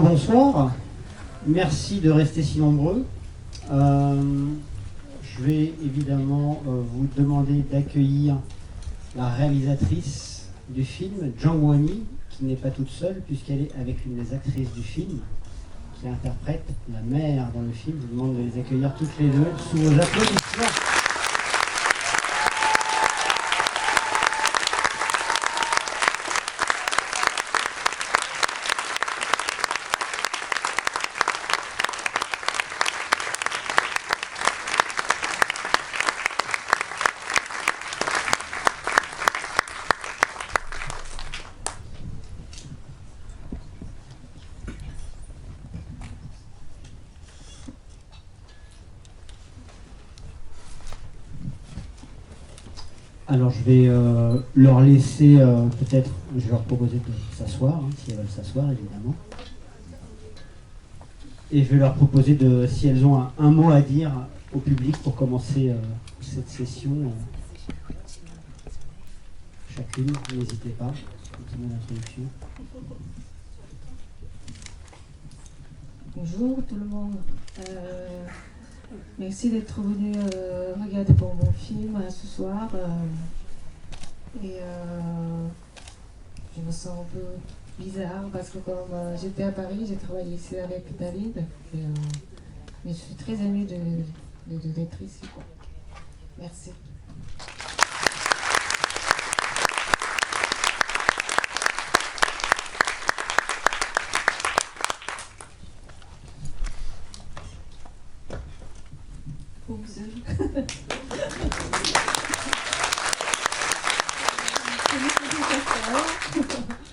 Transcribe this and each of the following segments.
bonsoir. Merci de rester si nombreux. Je vais évidemment vous demander d'accueillir la réalisatrice du film, Zhang Guoyi, qui n'est pas toute seule puisqu'elle est avec une des actrices du film qui interprète la mère dans le film. Je vous demande de les accueillir toutes les deux sous vos applaudissements. Alors je vais leur laisser peut-être, je vais leur proposer de s'asseoir, hein, si elles veulent s'asseoir évidemment. Et je vais leur proposer de, si elles ont un mot à dire au public pour commencer cette session. Chacune, n'hésitez pas, continuez l'introduction. Bonjour tout le monde. Merci d'être venu regarder pour mon film ce soir. Je me sens un peu bizarre parce que comme j'étais à Paris, j'ai travaillé ici avec David. Mais je suis très émue d'être ici, quoi. Merci.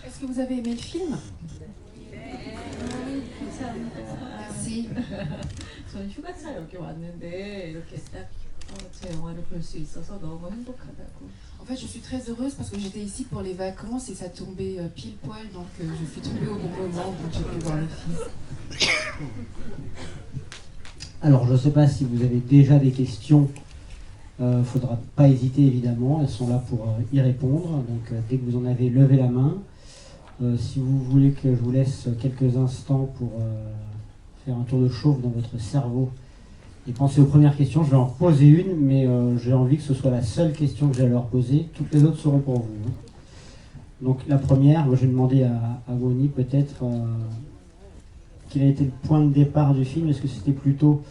Est-ce que vous avez aimé le film? Merci. 저는 휴가차 여기 왔는데 이렇게 딱 제 영화를 볼 수 있어서 너무 행복하다고. En fait, je suis très heureuse parce que j'étais ici pour les vacances et ça tombait pile poil, donc je suis tombée au bon moment, donc j'ai pu voir le film. Alors je ne sais pas si vous avez déjà des questions. Il ne faudra pas hésiter évidemment, elles sont là pour y répondre. Donc dès que vous en avez, levez la main. Si vous voulez que je vous laisse quelques instants pour faire un tour de chauffe dans votre cerveau et penser aux premières questions, je vais en poser une, mais j'ai envie que ce soit la seule question que j'ai à leur poser. Toutes les autres seront pour vous. Hein. Donc la première, moi, je vais demander à Guoyi peut-être quel a été le point de départ du film. Est-ce que c'était plutôt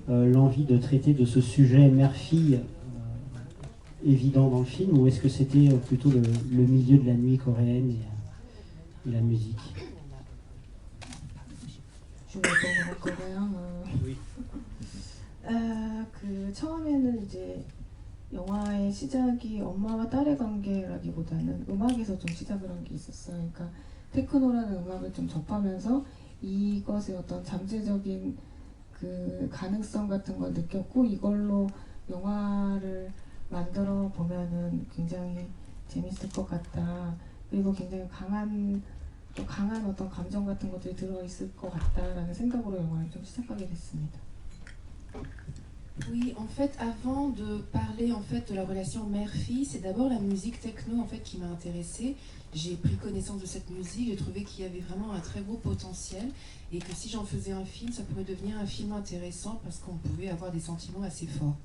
l'envie de traiter de ce sujet mère-fille évident dans le film, ou est-ce que c'était plutôt le milieu de la nuit coréenne et la musique? Je vais répondre en coréen. Oui. 처음에는 이제 영화의 시작이 엄마와 딸의 관계라기보다는 음악에서 좀 시작을 한 게 있었어요. 그러니까 테크노라는 음악을 좀 접하면서 이것의 어떤 잠재적인 그 가능성 같은 걸 느꼈고, 이걸로 영화를 만들어 보면은 굉장히 재밌을 것 같다. 그리고 굉장히 강한 어떤 감정 같은 것들이 들어 있을 것 같다라는 생각으로 영화를 좀 시작하게 됐습니다. Oui, en fait, avant de parler en fait de la relation mère-fille, c'est d'abord la musique techno en fait qui m'a intéressée. J'ai pris connaissance de cette musique, j'ai trouvé qu'il y avait vraiment un très gros potentiel et que si j'en faisais un film, ça pourrait devenir un film intéressant parce qu'on pouvait avoir des sentiments assez forts.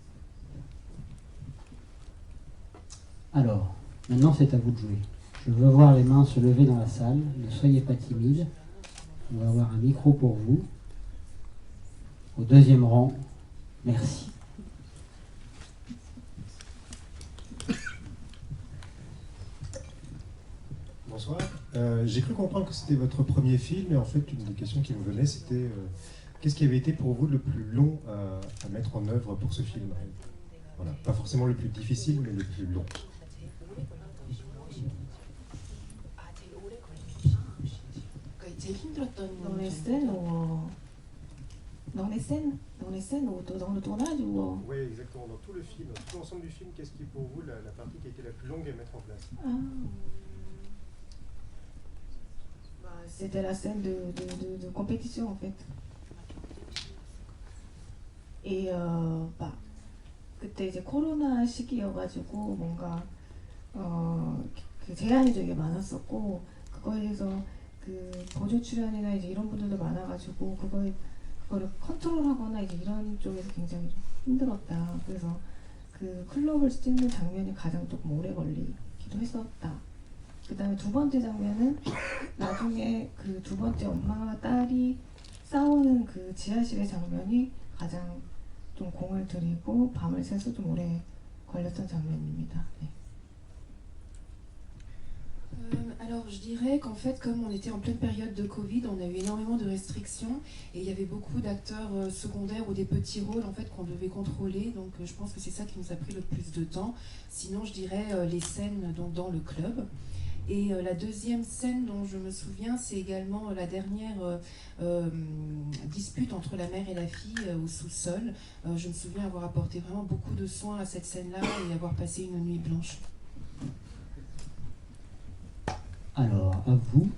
Alors, maintenant c'est à vous de jouer. Je veux voir les mains se lever dans la salle, ne soyez pas timide. On va avoir un micro pour vous. Au deuxième rang, merci. Bonsoir. J'ai cru comprendre que c'était votre premier film, et en fait, une des questions qui me venait, c'était qu'est-ce qui avait été pour vous le plus long à mettre en œuvre pour ce film? Voilà, pas forcément le plus difficile, mais le plus long. Dans les scènes ou dans le tournage ou... Oui, exactement. Dans tout le film, dans tout l'ensemble du film, qu'est-ce qui est pour vous la partie qui a été la plus longue à mettre en place? C'était la scène de compétition en fait. Et 그때 이제 코로나 시기여가지고 뭔가 그 제한이 되게 많았었고, 그거에 대해서 그 그 보조 출연이나 이제 이런 분들도 많아가지고 그거를 컨트롤하거나 이제 이런 쪽에서 굉장히 좀 힘들었다. 그래서 그 클럽을 찍는 장면이 가장 조금 오래 걸리기도 했었다. 그 다음에 두 번째 장면은 나중에 그 두 번째 엄마와 딸이 싸우는 그 지하실의 장면이 가장 좀 공을 들이고 밤을 새서 좀 오래 걸렸던 장면입니다. 네. Alors je dirais qu'en fait comme on était en pleine période de Covid, on a eu énormément de restrictions et il y avait beaucoup d'acteurs secondaires ou des petits rôles en fait qu'on devait contrôler, donc je pense que c'est ça qui nous a pris le plus de temps. Sinon je dirais les scènes donc, dans le club. Et la deuxième scène dont je me souviens, c'est également la dernière dispute entre la mère et la fille au sous-sol. Je me souviens avoir apporté vraiment beaucoup de soin à cette scène-là et avoir passé une nuit blanche. Alors, à vous.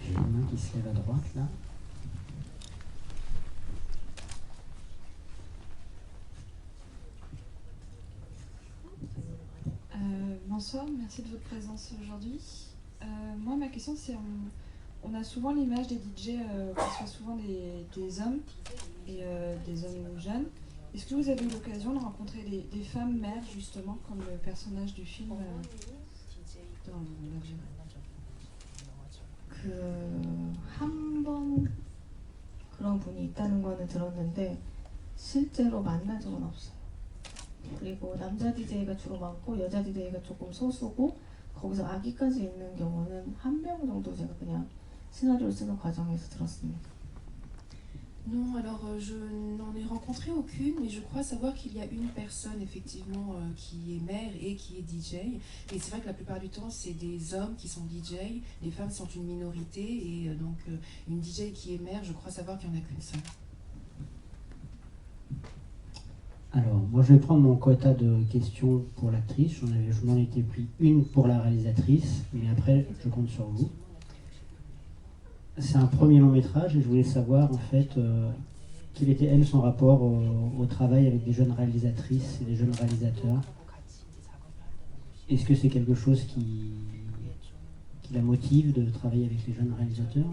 J'ai une main qui se lève à droite, là. Bonsoir, merci de votre présence aujourd'hui. Moi, ma question, c'est on a souvent l'image des DJ qui sont souvent des hommes et des hommes jeunes. Est-ce que vous avez eu l'occasion de rencontrer des femmes mères, justement, comme le personnage du film dans l'Algérie? 한 번 그런 분이 있다는 거는 들었는데 실제로 만난 적은 없어요. 그리고 남자 DJ가 주로 많고 여자 DJ가 조금 소수고 거기서 아기까지 있는 경우는 한 명 정도 제가 그냥 시나리오를 쓰는 과정에서 들었습니다. Non, alors je n'en ai rencontré aucune, mais je crois savoir qu'il y a une personne effectivement qui est mère et qui est DJ. Et c'est vrai que la plupart du temps, c'est des hommes qui sont DJ, les femmes sont une minorité, et donc une DJ qui est mère, je crois savoir qu'il n'y en a qu'une seule. Alors, moi je vais prendre mon quota de questions pour l'actrice. Je m'en étais pris une pour la réalisatrice, mais après je compte sur vous. C'est un premier long métrage et je voulais savoir en fait quel était elle son rapport au travail avec des jeunes réalisatrices et des jeunes réalisateurs. Est-ce que c'est quelque chose qui la motive de travailler avec les jeunes réalisateurs?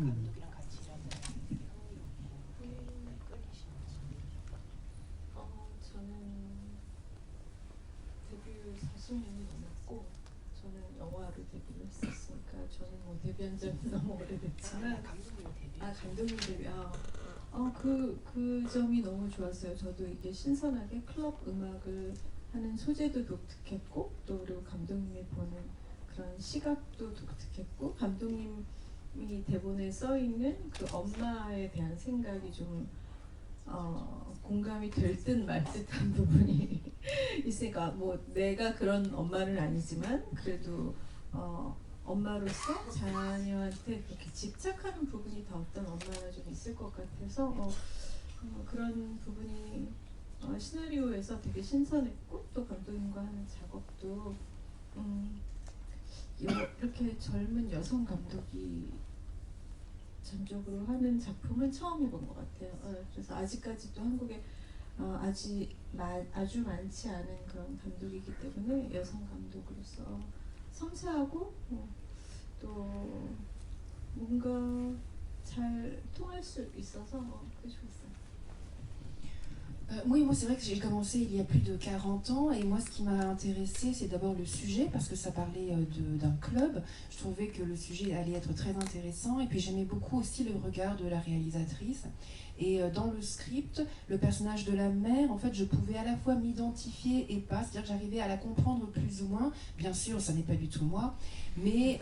데뷔한 지 너무 오래됐지만 감독님 데뷔 그 점이 너무 좋았어요. 저도 이게 신선하게 클럽 음악을 하는 소재도 독특했고 또 그리고 감독님이 보는 그런 시각도 독특했고 감독님이 대본에 써 있는 그 엄마에 대한 생각이 좀 공감이 될 듯 말 듯한 부분이 있으니까 뭐 내가 그런 엄마는 아니지만 그래도 엄마로서 자녀한테 그렇게 집착하는 부분이 더 어떤 엄마가 좀 있을 것 같아서 그런 부분이 시나리오에서 되게 신선했고 또 감독님과 하는 작업도 이렇게 젊은 여성 감독이 전적으로 하는 작품은 처음 해본 것 같아요. 그래서 아직까지도 한국에 아주 많지 않은 그런 감독이기 때문에 여성 감독으로서 섬세하고 또 뭔가 잘 통할 수 있어서 그게 좋았어요. Oui, moi c'est vrai que j'ai commencé il y a plus de 40 ans et moi ce qui m'a intéressé c'est d'abord le sujet parce que ça parlait d'un club. Je trouvais que le sujet allait être très intéressant et puis j'aimais beaucoup aussi le regard de la réalisatrice. Et dans le script, le personnage de la mère, en fait, je pouvais à la fois m'identifier et pas, c'est-à-dire que j'arrivais à la comprendre plus ou moins. Bien sûr, ça n'est pas du tout moi, mais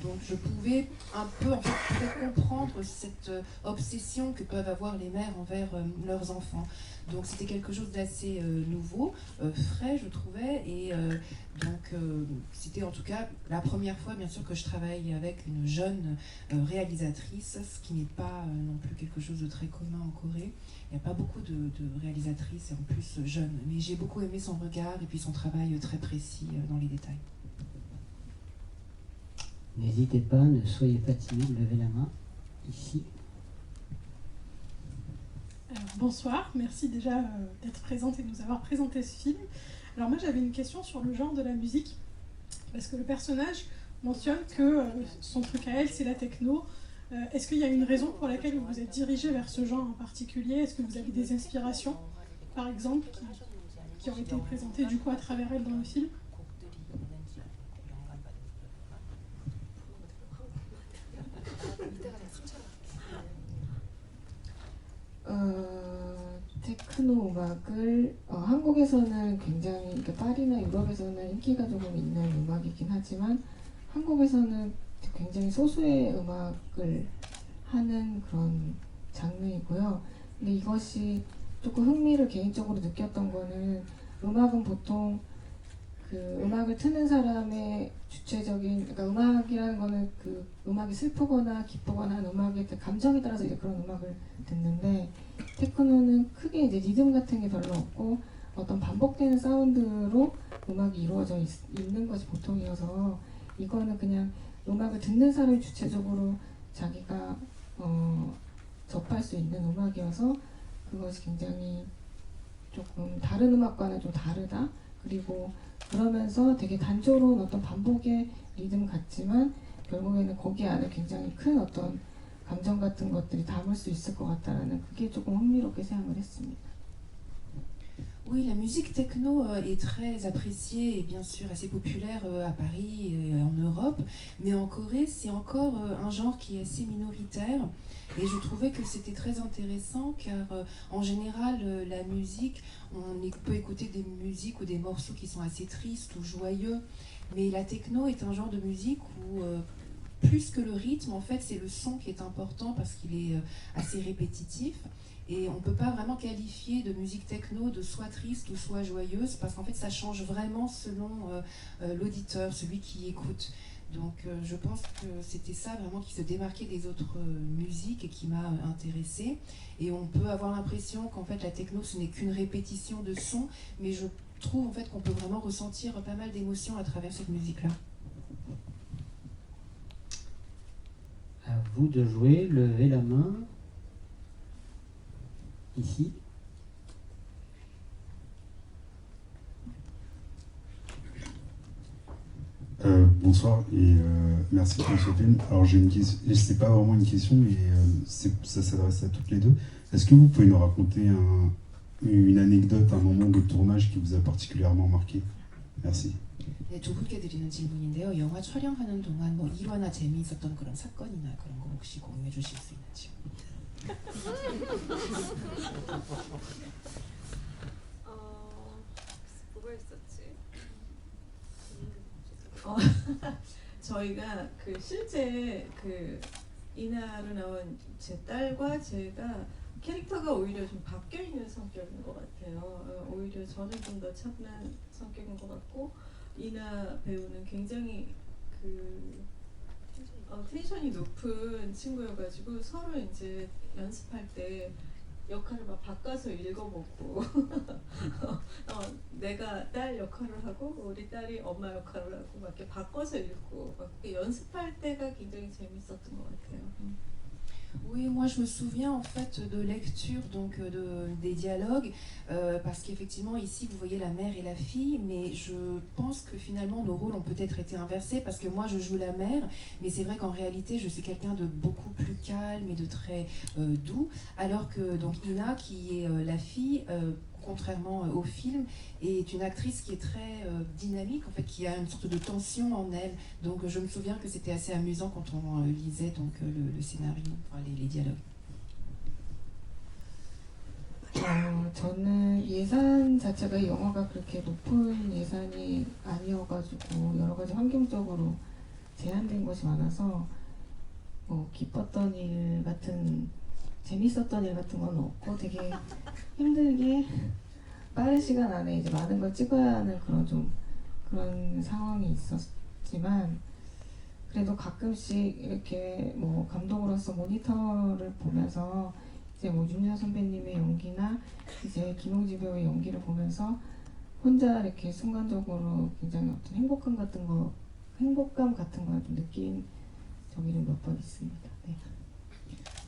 donc je pouvais un peu en fait, comprendre cette obsession que peuvent avoir les mères envers leurs enfants. Donc c'était quelque chose d'assez nouveau, frais je trouvais, et donc c'était en tout cas la première fois bien sûr que je travaille avec une jeune réalisatrice, ce qui n'est pas non plus quelque chose de très commun en Corée. Il n'y a pas beaucoup de réalisatrices et en plus jeunes, mais j'ai beaucoup aimé son regard et puis son travail très précis dans les détails. N'hésitez pas, ne soyez pas timide, levez la main, ici. Alors, bonsoir, merci déjà d'être présente et de nous avoir présenté ce film. Alors moi j'avais une question sur le genre de la musique, parce que le personnage mentionne que son truc à elle c'est la techno, Est-ce qu'il y a une raison pour laquelle vous vous êtes dirigé vers ce genre en particulier? Est-ce que vous avez des inspirations, par exemple, qui ont été présentées du coup à travers elle dans le film? 테크노 음악을 한국에서는 굉장히 그러니까 파리나 유럽에서는 인기가 조금 있는 음악이긴 하지만 한국에서는 굉장히 소수의 음악을 하는 그런 장르이고요. 근데 이것이 조금 흥미를 개인적으로 느꼈던 거는 음악은 보통 그 음악을 트는 사람의 주체적인 그러니까 음악이라는 거는 그 음악이 슬프거나 기쁘거나 하는 음악의 감정에 따라서 이제 그런 음악을 듣는데 테크노는 크게 이제 리듬 같은 게 별로 없고 어떤 반복되는 사운드로 음악이 이루어져 있는 것이 보통이어서 이거는 그냥 음악을 듣는 사람이 주체적으로 자기가 접할 수 있는 음악이어서 그것이 굉장히 조금 다른 음악과는 좀 다르다. 그리고 그러면서 되게 단조로운 어떤 반복의 리듬 같지만 결국에는 거기 안에 굉장히 큰 어떤 감정 같은 것들이 담을 수 있을 것 같다라는 그게 조금 흥미롭게 생각을 했습니다. Oui, la musique techno est très appréciée et bien sûr assez populaire à Paris et en Europe, mais en Corée c'est encore un genre qui est assez minoritaire et je trouvais que c'était très intéressant car en général la musique, peut écouter des musiques ou des morceaux qui sont assez tristes ou joyeux, mais la techno est un genre de musique où plus que le rythme en fait c'est le son qui est important parce qu'il est assez répétitif. Et on ne peut pas vraiment qualifier de musique techno de soit triste ou soit joyeuse parce qu'en fait ça change vraiment selon l'auditeur, celui qui écoute. Donc je pense que c'était ça vraiment qui se démarquait des autres musiques et qui m'a intéressée. Et on peut avoir l'impression qu'en fait la techno ce n'est qu'une répétition de sons, mais je trouve en fait qu'on peut vraiment ressentir pas mal d'émotions à travers cette musique-là. À vous de jouer, levez la main. Ici. Bonsoir et merci pour ce film. Alors j'ai une question, c'est pas vraiment une question, mais ça s'adresse à toutes les deux. Est-ce que vous pouvez nous raconter une anecdote, un moment de tournage qui vous a particulièrement marqué? Merci. 네, 두 분께 드리는 질문인데요. 영화 촬영하는 동안 뭐 일화나 재미있었던 그런 사건이나 그런 거 혹시 공유해 주실 수 있는지요? 뭐가 있었지? 저희가 그 실제 그 이나로 나온 제 딸과 제가 캐릭터가 오히려 좀 바뀌어 있는 성격인 것 같아요. 오히려 저는 좀 더 차분한 성격인 것 같고 이나 배우는 굉장히 그 텐션이 높은 친구여가지고 서로 이제 연습할 때 역할을 막 바꿔서 읽어보고 내가 딸 역할을 하고 우리 딸이 엄마 역할을 하고 막 이렇게 바꿔서 읽고 막 연습할 때가 굉장히 재밌었던 것 같아요. Oui, moi je me souviens en fait de lecture donc des dialogues parce qu'effectivement ici vous voyez la mère et la fille, mais je pense que finalement nos rôles ont peut-être été inversés parce que moi je joue la mère, mais c'est vrai qu'en réalité je suis quelqu'un de beaucoup plus calme et de très doux, alors que donc Ina qui est la fille contrairement au film, est une actrice qui est très dynamique, en fait, qui a une sorte de tension en elle. Donc je me souviens que c'était assez amusant quand on lisait donc, le scénario, enfin, les dialogues. 저는 예산 자체가 이 영화가 그렇게 높은 예산이 아니어가지고 여러 가지 환경적으로 제한된 것이 많아서 기뻤던 일 같은 재밌었던 일 같은 건 없고 되게 힘들게 빠른 시간 안에 이제 많은 걸 찍어야 하는 그런 상황이 있었지만 그래도 가끔씩 이렇게 뭐 감독으로서 모니터를 보면서 이제 뭐 윤여 선배님의 연기나 이제 김용지 배우의 연기를 보면서 혼자 이렇게 순간적으로 굉장히 어떤 행복감 같은 걸 좀 느낀 적이 좀 몇 번 있습니다. 네.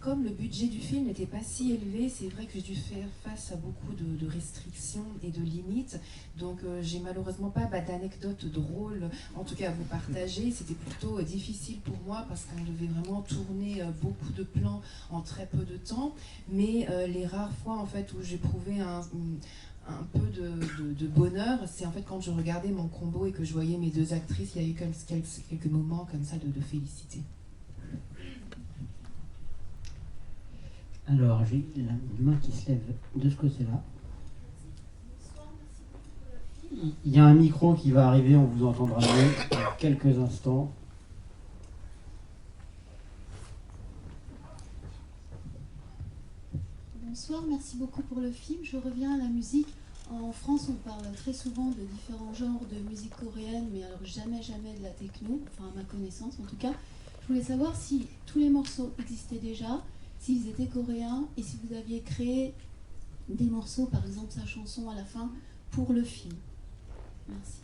comme le budget du film n'était pas si élevé, c'est vrai que j'ai dû faire face à beaucoup de restrictions et de limites. Donc j'ai malheureusement pas d'anecdotes drôles, en tout cas à vous partager. C'était plutôt difficile pour moi parce qu'on devait vraiment tourner beaucoup de plans en très peu de temps. Mais les rares fois en fait où j'éprouvais un peu de bonheur, c'est en fait quand je regardais mon combo et que je voyais mes deux actrices, il y a eu quelques moments comme ça de félicité. Alors, j'ai une main qui se lève de ce côté-là. Il y a un micro qui va arriver, on vous entendra mieux dans quelques instants. Bonsoir, merci beaucoup pour le film. Je reviens à la musique. En France, on parle très souvent de différents genres de musique coréenne, mais alors jamais de la techno, enfin à ma connaissance en tout cas. Je voulais savoir si tous les morceaux existaient déjà, s'ils étaient coréens, et si vous aviez créé des morceaux, par exemple sa chanson à la fin, pour le film. Merci.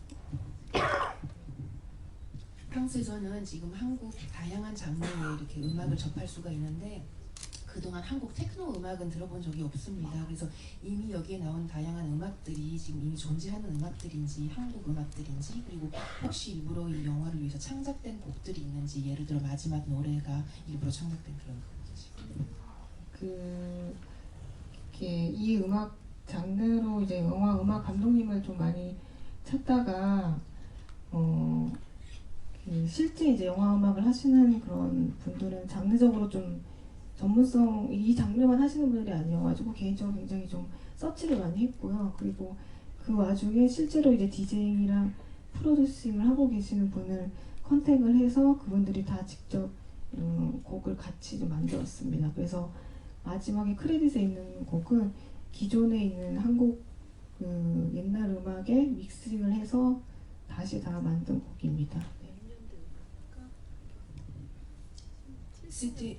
프랑스에서는 지금 한국 다양한 장르의 이렇게 음악을 접할 수가 있는데 그동안 한국 테크노 음악은 들어본 적이 없습니다. 그래서 이미 여기에 나온 다양한 음악들이 지금 이미 존재하는 음악들인지 한국 음악들인지 그리고 혹시 일부러 이 영화를 위해서 창작된 곡들이 있는지 예를 들어 마지막 노래가 일부러 창작된 그런 곡인지. 이 음악 장르로 이제 영화 음악 감독님을 좀 많이 찾다가 실제 이제 영화 음악을 하시는 그런 분들은 장르적으로 좀 전문성, 이 장르만 하시는 분들이 아니어가지고 개인적으로 굉장히 좀 서치를 많이 했고요. 그리고 그 와중에 실제로 이제 디제잉이랑 프로듀싱을 하고 계시는 분을 컨택을 해서 그분들이 다 직접 곡을 같이 좀 만들었습니다. 그래서 마지막에 크레딧에 있는 곡은 기존에 있는 한국 그 옛날 음악에 믹싱을 해서 다시 다 만든 곡입니다. C'était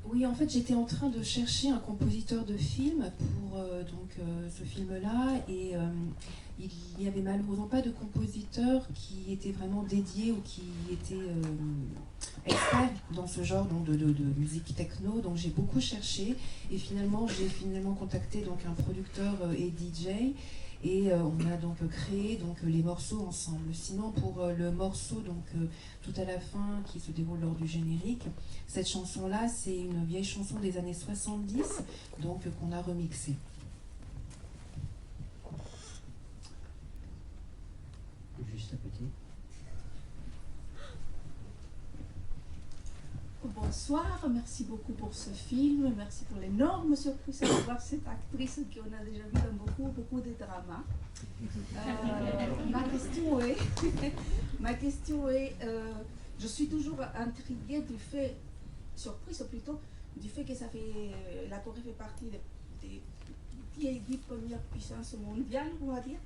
oui, en fait, j'étais en train de chercher un compositeur de film pour ce film-là et il n'y avait malheureusement pas de compositeur qui était vraiment dédié ou qui était expert dans ce genre donc, de musique techno. Donc j'ai beaucoup cherché et j'ai finalement contacté donc un producteur et DJ. Et on a donc créé les morceaux ensemble. Sinon, pour le morceau tout à la fin qui se déroule lors du générique, cette chanson-là, c'est une vieille chanson des années 70, donc qu'on a remixée. Juste à côté. Bonsoir, merci beaucoup pour ce film, merci pour l'énorme surprise de voir cette actrice qu'on a déjà vue dans beaucoup de dramas. Ma question est, je suis toujours intriguée du fait, surprise plutôt, du fait que la Corée fait partie des 10 premières puissances mondiales, on va dire.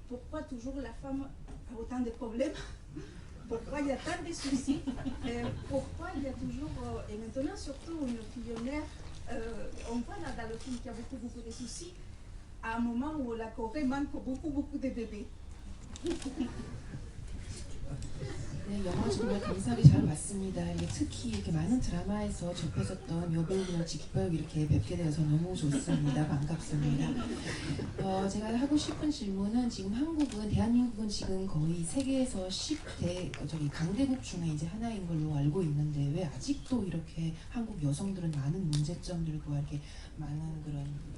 Pourquoi toujours la femme a autant de problèmes? Pourquoi il y a tant de soucis? Pourquoi il y a toujours, et maintenant surtout une pionnière, on voit là dans le film qu'il y a beaucoup de soucis, à un moment où la Corée manque beaucoup de bébés. 네, 영화 정말 감사하게 잘 봤습니다. 특히 이렇게 많은 드라마에서 접해졌던 여배우를 직접 이렇게 뵙게 되어서 너무 좋습니다. 반갑습니다. 제가 하고 싶은 질문은 지금 대한민국은 지금 거의 세계에서 10대 강대국 중에 이제 하나인 걸로 알고 있는데 왜 아직도 이렇게 한국 여성들은 많은 문제점들과 이렇게 많은 그런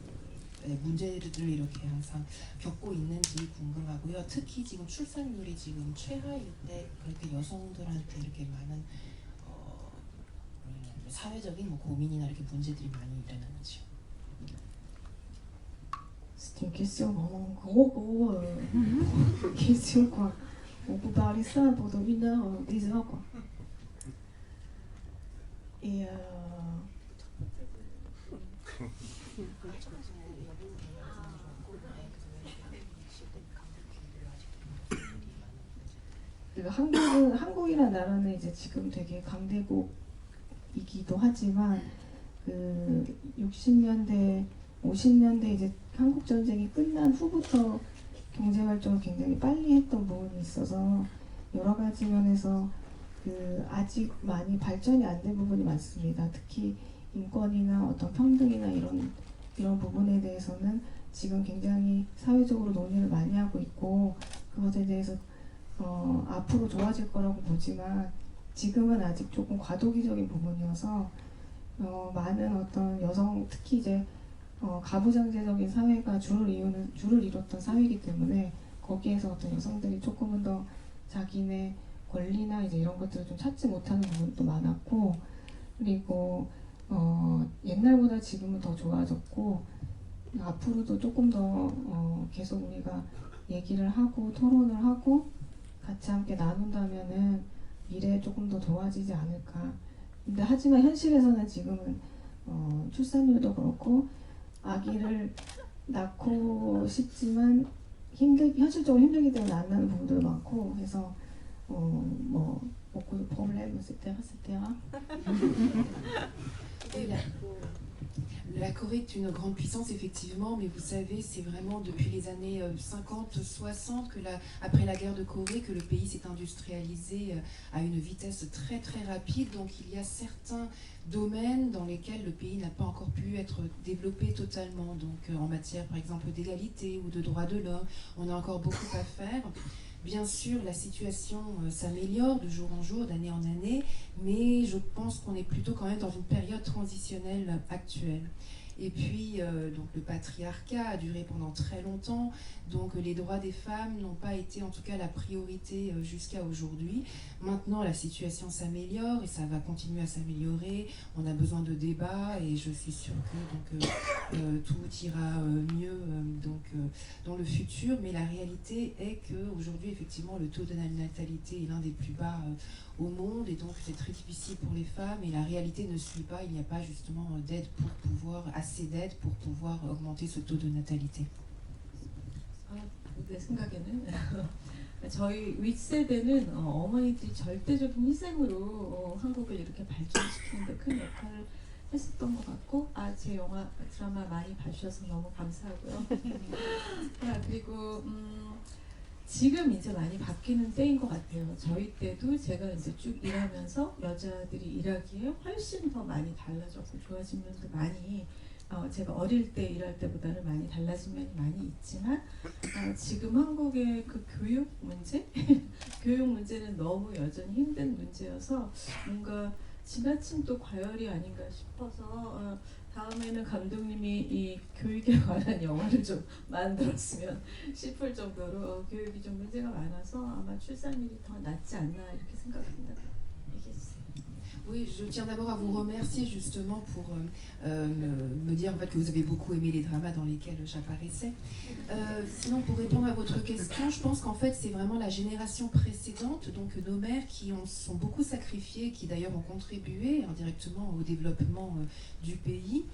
문제들을 이렇게 항상 겪고 있는지 궁금하고요. 특히 지금 출산율이 지금 최하일 때 그렇게 여성들한테 이렇게 많은 사회적인 고민이나 이렇게 문제들이 많이 일어나는지요. C'est une question vraiment gros question quoi. On peut parler ça pendant 1 heure, des heures quoi. Et 한국이라는 나라는 이제 지금 되게 강대국이기도 하지만 그 60년대, 50년대 이제 한국 전쟁이 끝난 후부터 경제 활동을 굉장히 빨리 했던 부분이 있어서 여러 가지 면에서 그 아직 많이 발전이 안 된 부분이 많습니다. 특히 인권이나 어떤 평등이나 이런 부분에 대해서는 지금 굉장히 사회적으로 논의를 많이 하고 있고 그것에 대해서 앞으로 좋아질 거라고 보지만 지금은 아직 조금 과도기적인 부분이어서 많은 어떤 여성 특히 이제 가부장제적인 사회가 줄을 이뤘던 사회이기 때문에 거기에서 어떤 여성들이 조금은 더 자기네 권리나 이제 이런 것들을 좀 찾지 못하는 부분도 많았고 그리고 옛날보다 지금은 더 좋아졌고 앞으로도 조금 더 계속 우리가 얘기를 하고 토론을 하고 같이 함께 나눈다면은 미래에 조금 더 좋아지지 않을까. 근데 하지만 현실에서는 지금은 출산율도 그렇고 아기를 낳고 싶지만 현실적으로 힘들기 때문에 안 낳는 부분들도 많고 해서 beaucoup de problèmes, etc. La Corée est une grande puissance, effectivement, mais vous savez, c'est vraiment depuis les années 50-60 après la guerre de Corée, que le pays s'est industrialisé à une vitesse très très rapide. Donc il y a certains domaines dans lesquels le pays n'a pas encore pu être développé totalement. Donc en matière, par exemple, d'égalité ou de droits de l'homme, on a encore beaucoup à faire. Bien sûr, la situation s'améliore de jour en jour, d'année en année, mais je pense qu'on est plutôt quand même dans une période transitionnelle actuelle. Et puis, donc le patriarcat a duré pendant très longtemps, donc les droits des femmes n'ont pas été en tout cas la priorité jusqu'à aujourd'hui. Maintenant, la situation s'améliore et ça va continuer à s'améliorer. On a besoin de débats et je suis sûre que tout ira mieux dans le futur. Mais la réalité est qu'aujourd'hui, effectivement, le taux de natalité est l'un des plus bas au monde et donc c'est très difficile pour les femmes et la réalité ne suit pas. Il n'y a pas justement assez d'aide pour pouvoir augmenter ce taux de natalité. 내 생각에는 저희 윗세대는 어머니들이 절대적인 희생으로 한국을 이렇게 발전시키는 데 큰 역할을 했었던 것 같고 제 영화 드라마 많이 봐주셔서 너무 감사하고요. 그리고 지금 이제 많이 바뀌는 때인 것 같아요. 저희 때도 제가 이제 쭉 일하면서 여자들이 일하기에 훨씬 더 많이 달라졌고 좋아진 면도 많이 제가 어릴 때 일할 때보다는 많이 달라진 면이 많이 있지만 지금 한국의 그 교육 문제? 교육 문제는 너무 여전히 힘든 문제여서 뭔가 지나친 또 과열이 아닌가 싶어서 다음에는 감독님이 이 교육에 관한 영화를 좀 만들었으면 싶을 정도로 교육이 좀 문제가 많아서 아마 출산율이 더 낮지 않나 이렇게 생각합니다. Oui, je tiens d'abord à vous remercier justement pour me dire en fait, que vous avez beaucoup aimé les dramas dans lesquels j'apparaissais. Sinon, pour répondre à votre question, je pense qu'en fait c'est vraiment la génération précédente, donc nos mères qui sont beaucoup sacrifiées, qui d'ailleurs ont contribué indirectement au développement du pays.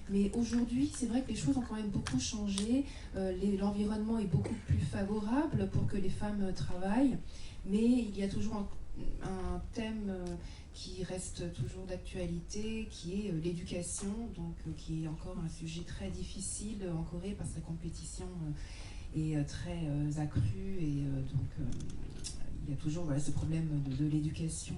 Mais aujourd'hui, c'est vrai que les choses ont quand même beaucoup changé. L'environnement est beaucoup plus favorable pour que les femmes travaillent, mais il y a toujours un thème qui reste toujours d'actualité, qui est l'éducation, donc qui est encore un sujet très difficile en Corée parce que la compétition est très accrue et donc il y a toujours ce problème de l'éducation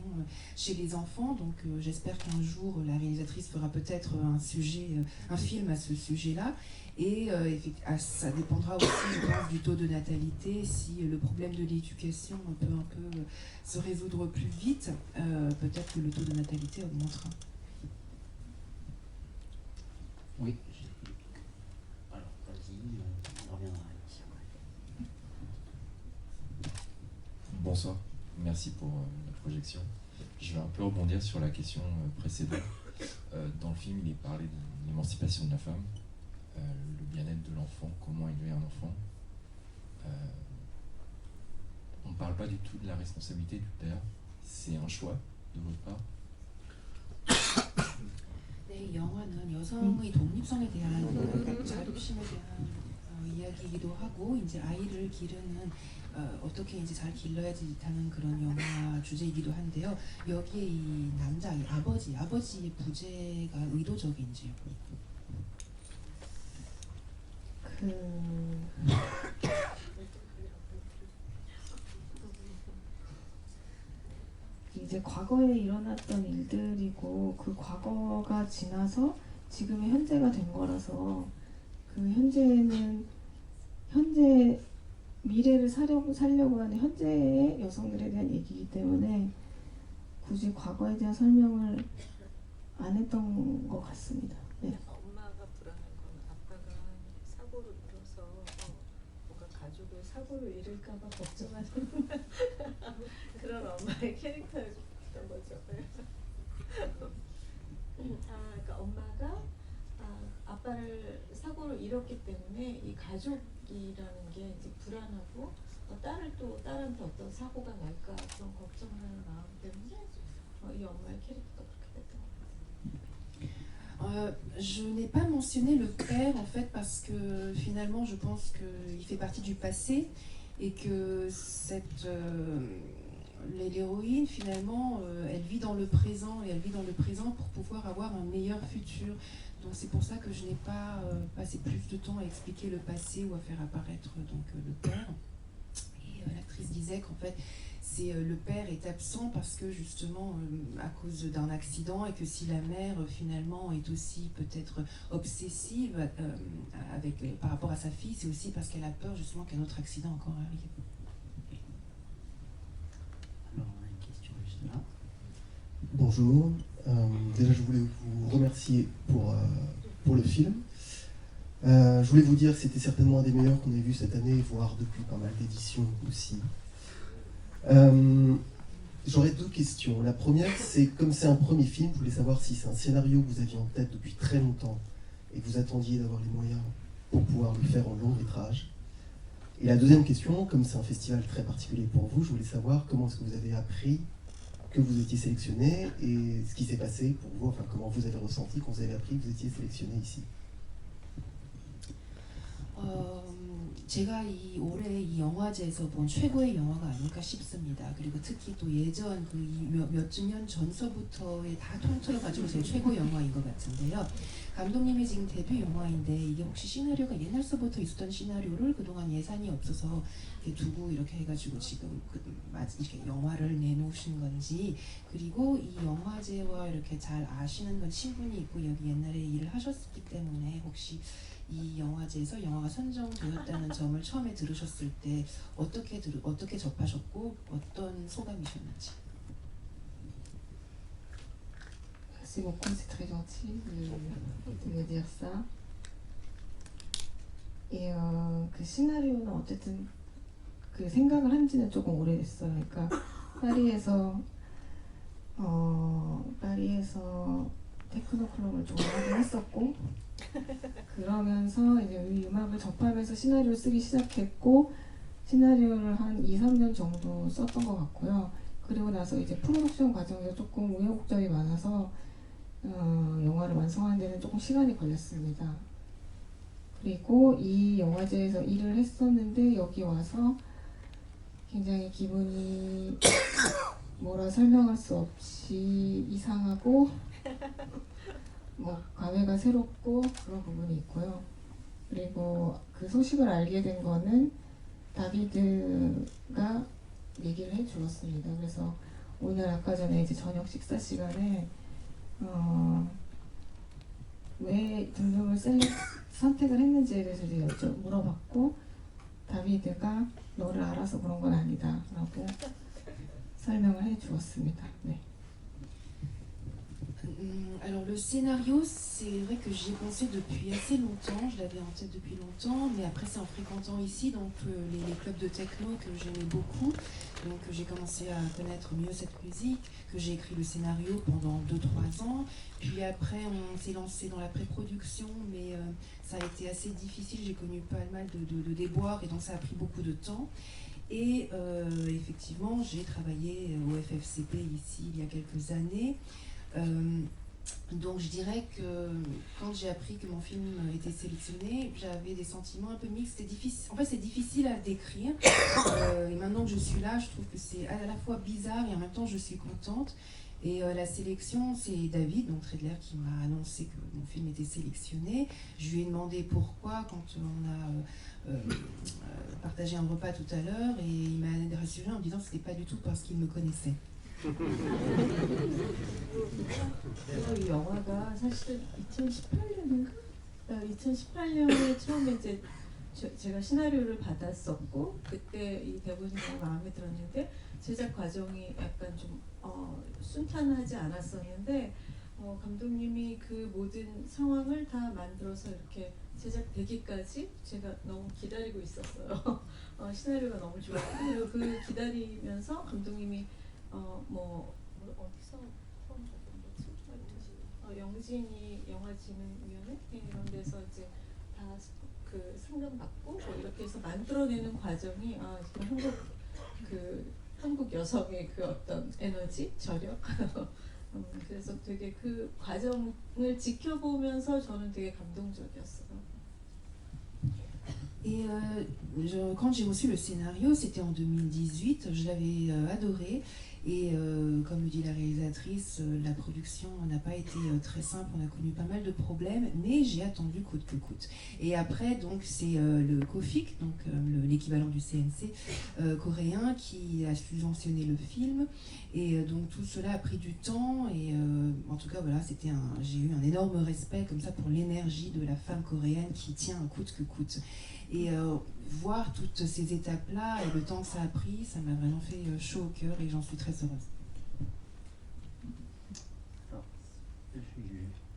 chez les enfants. Donc j'espère qu'un jour la réalisatrice fera peut-être un film à ce sujet-là. Et ça dépendra aussi, je pense, du taux de natalité. Si le problème de l'éducation peut un peu se résoudre plus vite, peut-être que le taux de natalité augmentera. Oui. Alors, vas-y, on reviendra ici. Bonsoir, merci pour la projection. Je vais un peu rebondir sur la question précédente. Dans le film, il est parlé de l'émancipation de la femme. Le bien-être de l'enfant, comment élever un enfant. On ne parle pas du tout de la responsabilité du père, c'est un choix de votre part. 네, 영화는 여성의 독립성에 대한 자립심에 대한 이야기이기도 하고 이제 아이를 기르는 어떻게 이제 잘 길러야지 하는 그런 영화 주제이기도 한데요. 여기에 이 남자, 이 아버지의 부재가 의도적인지요? 이제 과거에 일어났던 일들이고 그 과거가 지나서 지금의 현재가 된 거라서 그 현재는 현재 미래를 살려고 하는 현재의 여성들에 대한 얘기이기 때문에 굳이 과거에 대한 설명을 안 했던 것 같습니다. 네. 엄마가 불안한 건 아빠가 사고를 잃어서 뭔가 가족을 사고로 잃을까봐 걱정하는 그런 엄마의 캐릭터였던 거죠. 그러니까 엄마가 아빠를 사고로 잃었기 때문에 이 가족이라는 게 이제 불안하고 딸한테 어떤 사고가 날까 그런 걱정을 하는 마음 때문에 이 엄마의 캐릭터가 그렇게 됐던 것 같아요. Je n'ai pas mentionné le père en fait parce que finalement je pense qu'il fait partie du passé et que l'héroïne finalement elle vit dans le présent et elle vit dans le présent pour pouvoir avoir un meilleur futur. Donc c'est pour ça que je n'ai pas passé plus de temps à expliquer le passé ou à faire apparaître donc le père. Et l'actrice disait qu'en fait le père est absent parce que justement à cause d'un accident et que si la mère finalement est aussi peut-être obsessive par rapport à sa fille, c'est aussi parce qu'elle a peur justement qu'un autre accident encore arrive. Alors on a une question juste là. Bonjour, déjà je voulais vous remercier pour le film. Je voulais vous dire que c'était certainement un des meilleurs qu'on ait vu cette année, voire depuis pas mal d'éditions aussi. J'aurais deux questions. La première, c'est comme c'est un premier film, je voulais savoir si c'est un scénario que vous aviez en tête depuis très longtemps et que vous attendiez d'avoir les moyens pour pouvoir le faire en long métrage. Et la deuxième question, comme c'est un festival très particulier pour vous, je voulais savoir comment est-ce que vous avez appris que vous étiez sélectionné et ce qui s'est passé pour vous, enfin comment vous avez ressenti quand vous avez appris que vous étiez sélectionné ici. 제가 올해 이 영화제에서 본 최고의 영화가 아닐까 싶습니다. 그리고 특히 또 예전 몇 주 년 전서부터의 다 통틀어 가지고 제 최고 영화인 것 같은데요. 감독님의 지금 데뷔 영화인데 이게 혹시 시나리오가 옛날서부터 있었던 시나리오를 그동안 예산이 없어서 이렇게 두고 이렇게 해가지고 지금 이렇게 영화를 내놓으신 건지, 그리고 이 영화제와 이렇게 잘 아시는 건 친분이 있고 여기 옛날에 일을 하셨기 때문에 혹시 이 영화제에서 영화가 선정되었다는 점을 처음에 들으셨을 때 어떻게 접하셨고 어떤 소감이셨는지. Merci beaucoup, c'est très gentil de me dire ça. Et 그 시나리오는 어쨌든 그 생각을 한 지는 조금 오래됐어요. 그러니까 파리에서 테크노 클럽을 좀 하긴 했었고, 그러면서 이제 이 음악을 접하면서 시나리오를 쓰기 시작했고, 시나리오를 한 2-3년 정도 썼던 것 같고요. 그리고 나서 이제 프로덕션 과정에서 조금 우여곡절이 많아서 영화를 완성하는 데는 조금 시간이 걸렸습니다. 그리고 이 영화제에서 일을 했었는데 여기 와서 굉장히 기분이 뭐라 설명할 수 없이 이상하고 뭐 감회가 새롭고 그런 부분이 있고요. 그리고 그 소식을 알게 된 거는 다비드가 얘기를 해주었습니다. 그래서 오늘 아까 전에 이제 저녁 식사 시간에 왜 등등을 선택을 했는지에 대해서 이제 물어봤고, 다비드가 너를 알아서 그런 건 아니다 라고 설명을 해주었습니다. 네. Alors le scénario, c'est vrai que j'y ai pensé depuis assez longtemps, je l'avais en tête depuis longtemps, mais après c'est en fréquentant ici donc les clubs de techno que j'aimais beaucoup, donc j'ai commencé à connaître mieux cette musique, que j'ai écrit le scénario pendant 2-3 ans, puis après on s'est lancé dans la pré-production, mais ça a été assez difficile, j'ai connu pas mal de déboires et donc ça a pris beaucoup de temps. Et effectivement j'ai travaillé au FFCP ici il y a quelques années. Donc je dirais que quand j'ai appris que mon film était sélectionné, j'avais des sentiments un peu mixtes. En fait c'est difficile à décrire. Et maintenant que je suis là, je trouve que c'est à la fois bizarre et en même temps je suis contente. Et la sélection, c'est David, donc Tredler, qui m'a annoncé que mon film était sélectionné. Je lui ai demandé pourquoi quand on a partagé un repas tout à l'heure, et il m'a rassuré en me disant que ce n'était pas du tout parce qu'il me connaissait. 이 영화가 사실 2018년인가? 2018년에 처음에 이제 제가 시나리오를 받았었고 그때 이 대본이 너무 마음에 들었는데 제작 과정이 약간 좀 순탄하지 않았었는데 감독님이 그 모든 상황을 다 만들어서 이렇게 제작되기까지 제가 너무 기다리고 있었어요. 시나리오가 너무 좋았고 그리고 그 기다리면서 감독님이 어디서 처음 봤던 거지? 영진이 영화진흥위원회 이런 데서 이제 다 그 상금 받고 뭐 이렇게 해서 만들어내는 과정이 한국 여성의 그 어떤 에너지, 저력 그래서 되게 그 과정을 지켜보면서 저는 되게 감동적이었어요. Et quand j'ai reçu le scénario, c'était en 2018, je l'avais adoré. Et comme le dit la réalisatrice, la production n'a pas été très simple, on a connu pas mal de problèmes, mais j'ai attendu coûte que coûte. Et après, donc c'est le COFIC, donc l'équivalent du CNC coréen, qui a subventionné le film. Et donc tout cela a pris du temps. Et en tout cas, voilà, j'ai eu un énorme respect comme ça pour l'énergie de la femme coréenne qui tient coûte que coûte. Et voir toutes ces étapes-là et le temps que ça a pris, ça m'a vraiment fait chaud au cœur et j'en suis très heureuse. Alors,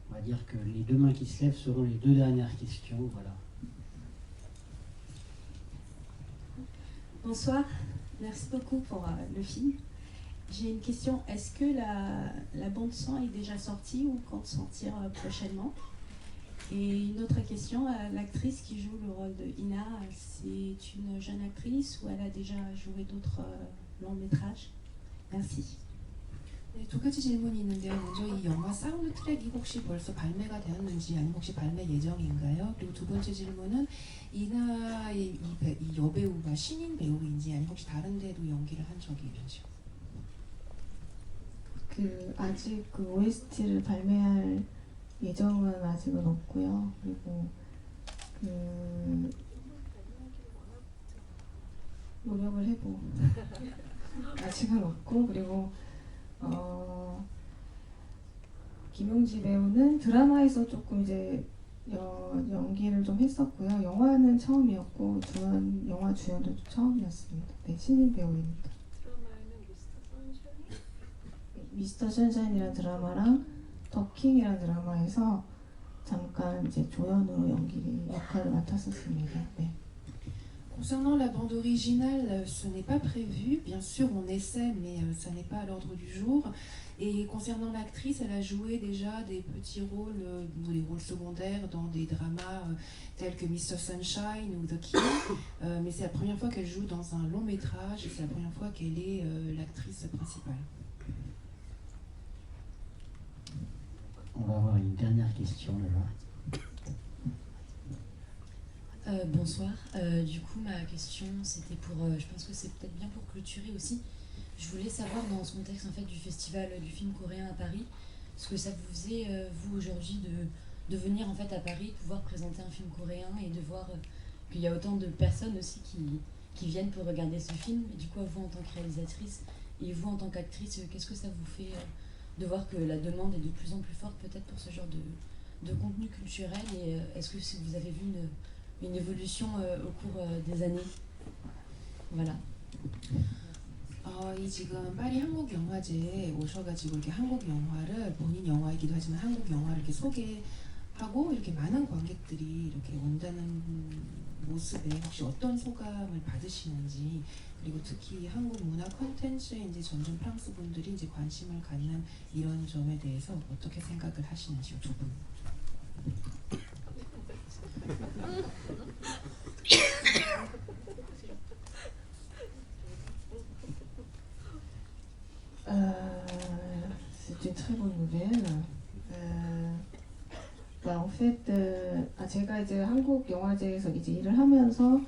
on va dire que les deux mains qui se lèvent seront les deux dernières questions. Voilà. Bonsoir, merci beaucoup pour le film. J'ai une question, est-ce que la bande son est déjà sortie ou compte sortir prochainement? Et une autre question, l'actrice qui joue le rôle de Ina, c'est une jeune actrice ou elle a déjà joué d'autres longs métrages? Merci. 네, 두 가지 질문이 있는데요. 먼저 이 영화 사운드 트랙이 혹시 벌써 발매가 되었는지 아니면 혹시 발매 예정인가요? 그리고 두 번째 질문은 이나의 이 여배우가 신인 배우인지 아니면 혹시 다른 데도 연기를 한 적이 있는지요? 아직 그 OST를 발매할 예정은 아직은 없고요. 그리고 노력을 해보. 아직은 없고 그리고 김용지 배우는 드라마에서 조금 이제 연기를 좀 했었고요. 영화는 처음이었고 영화 주연도 처음이었습니다. 네, 신인 배우입니다. 미스터 선샤인이라는 드라마랑 더킹이라는 드라마에서 잠깐 이제 조연으로 역할을 맡았었습니다. 네. Concernant la bande originale, ce n'est pas prévu. Bien sûr, on essaie, mais ça n'est pas à l'ordre du jour. Et concernant l'actrice, elle a joué déjà des petits rôles, des rôles secondaires dans des dramas tels que Mr. Sunshine ou The King. Mais c'est la première fois qu'elle joue dans un long métrage et c'est la première fois qu'elle est l'actrice principale. On va avoir une dernière question là-bas. Bonsoir. Du coup, ma question, c'était pour, je pense que c'est peut-être bien pour clôturer aussi. Je voulais savoir dans ce contexte en fait du festival du film coréen à Paris, ce que ça vous faisait vous aujourd'hui de venir en fait à Paris, pouvoir présenter un film coréen et de voir qu'il y a autant de personnes aussi qui viennent pour regarder ce film. Et du coup, vous en tant que réalisatrice et vous en tant qu'actrice, qu'est-ce que ça vous fait de voir que la demande est de plus en plus forte peut-être pour ce genre de contenu culturel et est-ce que vous avez vu une évolution au cours des années? Voilà. 이 지금 파리 한국영화제에 오셔가지고 이렇게 한국 영화를 본인 영화이기도 하지만 한국 영화를 이렇게 소개하고 이렇게 많은 관객들이 이렇게 온다는 모습에 혹시 어떤 소감을 받으시는지 그리고 특히 한국 문화 콘텐츠에 이제 점점 프랑스 분들이 이제 관심을 갖는 이런 점에 대해서 어떻게 생각을 하시는지요, 두 분. C'est une très bonne nouvelle. En fait, 제가 이제 한국 영화제에서 이제 일을 하면서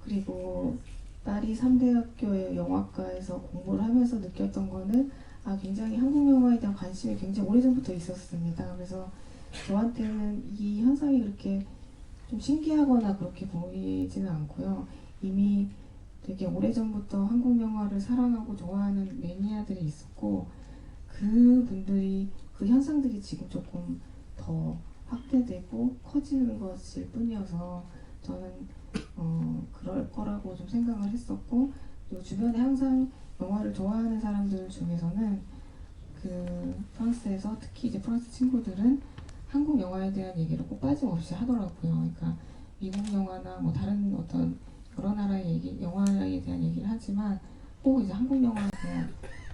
그리고 파리 3대 학교의 영화과에서 공부를 하면서 느꼈던 거는 굉장히 한국 영화에 대한 관심이 굉장히 오래전부터 있었습니다. 그래서 저한테는 이 현상이 그렇게 좀 신기하거나 그렇게 보이지는 않고요. 이미 되게 오래전부터 한국 영화를 사랑하고 좋아하는 매니아들이 있었고 그 분들이 그 현상들이 지금 조금 더 확대되고 커지는 것일 뿐이어서 저는 그럴 거라고 좀 생각을 했었고 그리고 주변에 항상 영화를 좋아하는 사람들 중에서는 그 프랑스에서 특히 이제 프랑스 친구들은 한국 영화에 대한 얘기를 꼭 빠짐없이 하더라고요. 그러니까 미국 영화나 뭐 다른 어떤 여러 나라의 영화에 대한 얘기를 하지만 꼭 이제 한국 영화에 대한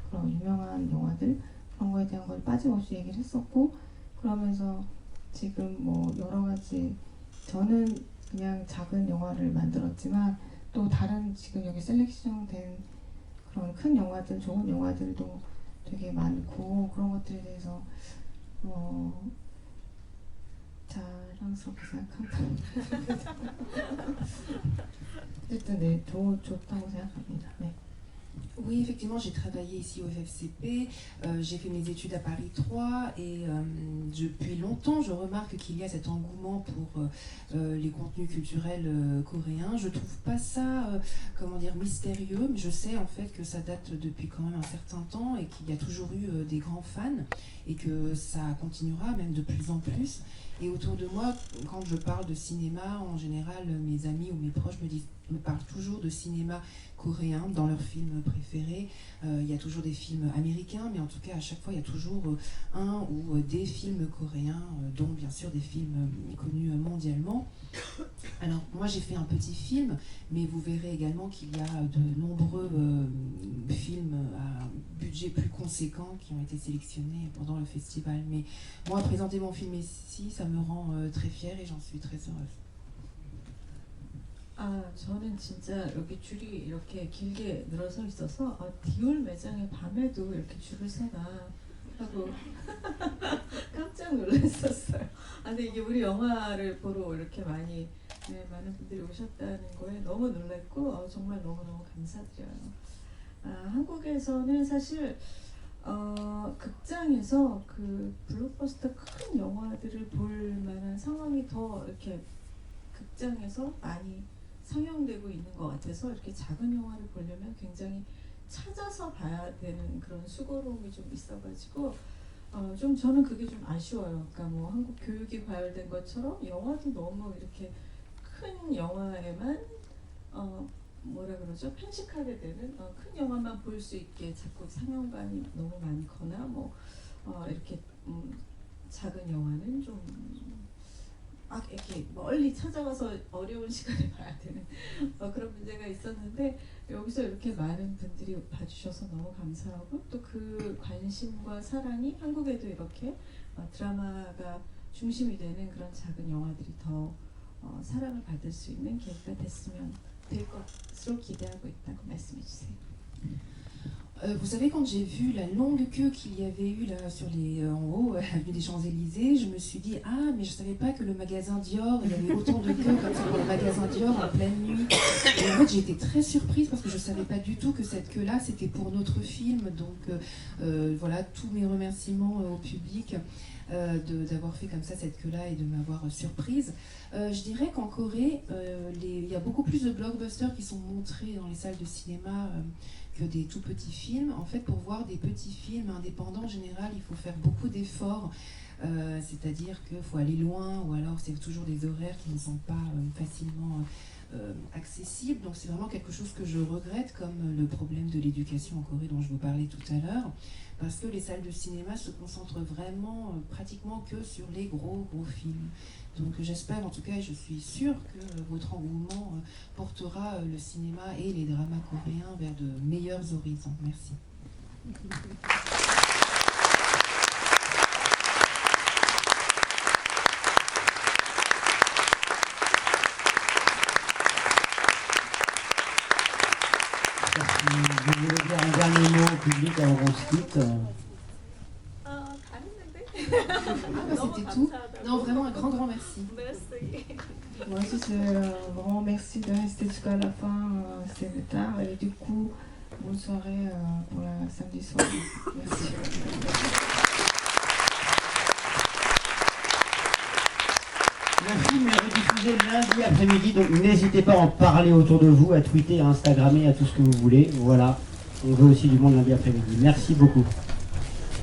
그런 유명한 영화들 그런 거에 대한 걸 빠짐없이 얘기를 했었고 그러면서 지금 뭐 여러 가지 저는 그냥 작은 영화를 만들었지만 또 다른 지금 여기 셀렉션된 그런 큰 영화들 좋은 영화들도 되게 많고 그런 것들에 대해서 자랑스럽게 생각합니다. 어쨌든 네, 좋다고 생각합니다. 네. Oui, effectivement, j'ai travaillé ici au FFCP, j'ai fait mes études à Paris 3 et depuis longtemps, je remarque qu'il y a cet engouement pour les contenus culturels coréens. Je trouve pas ça, comment dire, mystérieux, mais je sais en fait que ça date depuis quand même un certain temps et qu'il y a toujours eu des grands fans et que ça continuera même de plus en plus. Et autour de moi, quand je parle de cinéma, en général, mes amis ou mes proches me parlent toujours de cinéma coréen dans leurs films préférés. Il y a toujours des films américains, mais en tout cas, à chaque fois, il y a toujours un ou des films coréens, dont bien sûr des films connus mondialement. Alors, moi, j'ai fait un petit film, mais vous verrez également qu'il y a de nombreux films à budget plus conséquent qui ont été sélectionnés pendant le festival. Mais moi, présenter mon film ici, ça me rend très fière et j'en suis très heureuse. 저는 진짜 여기 줄이 이렇게 길게 늘어서 있어서 디올 매장에 밤에도 이렇게 줄을 서나 하고 깜짝 놀랐었어요. 근데 이게 우리 영화를 보러 이렇게 많은 분들이 오셨다는 거에 너무 놀랐고 정말 너무너무 감사드려요. 한국에서는 사실 극장에서 그 블록버스터 큰 영화들을 볼 만한 상황이 더 이렇게 극장에서 많이 상영되고 있는 것 같아서 이렇게 작은 영화를 보려면 굉장히 찾아서 봐야 되는 그런 수고로움이 좀 있어가지고 좀 저는 그게 좀 아쉬워요. 그러니까 뭐 한국 교육이 과열된 것처럼 영화도 너무 이렇게 큰 영화에만 뭐라 그러죠? 편식하게 되는 큰 영화만 볼 수 있게 자꾸 상영관이 너무 많거나 뭐 이렇게 작은 영화는 좀 이렇게 멀리 찾아와서 어려운 시간에 봐야 되는 그런 문제가 있었는데 여기서 이렇게 많은 분들이 봐주셔서 너무 감사하고 또 그 관심과 사랑이 한국에도 이렇게 드라마가 중심이 되는 그런 작은 영화들이 더 사랑을 받을 수 있는 계기가 됐으면 될 것으로 기대하고 있다고 말씀해 주세요. Vous savez, quand j'ai vu la longue queue qu'il y avait eu là sur en haut, avenue des Champs-Élysées, je me suis dit mais je savais pas que le magasin Dior, il y avait autant de queues comme ça pour le magasin Dior en pleine nuit. Et en fait, j'ai été très surprise parce que je savais pas du tout que cette queue-là, c'était pour notre film. Donc voilà, tous mes remerciements au public d'avoir fait comme ça cette queue-là et de m'avoir surprise. Je dirais qu'en Corée, il y a beaucoup plus de blockbusters qui sont montrés dans les salles de cinéma que des tout petits films. En fait, pour voir des petits films indépendants, en général, il faut faire beaucoup d'efforts. C'est-à-dire qu'il faut aller loin, ou alors c'est toujours des horaires qui ne sont pas facilement accessibles. Donc c'est vraiment quelque chose que je regrette, comme le problème de l'éducation en Corée dont je vous parlais tout à l'heure, parce que les salles de cinéma se concentrent vraiment pratiquement que sur les gros films. Donc j'espère en tout cas, et je suis sûre que votre engouement portera le cinéma et les dramas coréens vers de meilleurs horizons. Merci. Vous voulez dire un dernier mot au public avant qu'on se quitte C'était tout. Non, vraiment un grand merci. Moi aussi, c'est un grand merci de rester jusqu'à la fin, c'était tard. Et du coup, bonne soirée pour la samedi soir. Merci. Le film est rediffusé lundi après-midi, donc n'hésitez pas à en parler autour de vous, à tweeter, à Instagrammer, à tout ce que vous voulez. Voilà, on veut aussi du monde lundi après-midi. Merci beaucoup.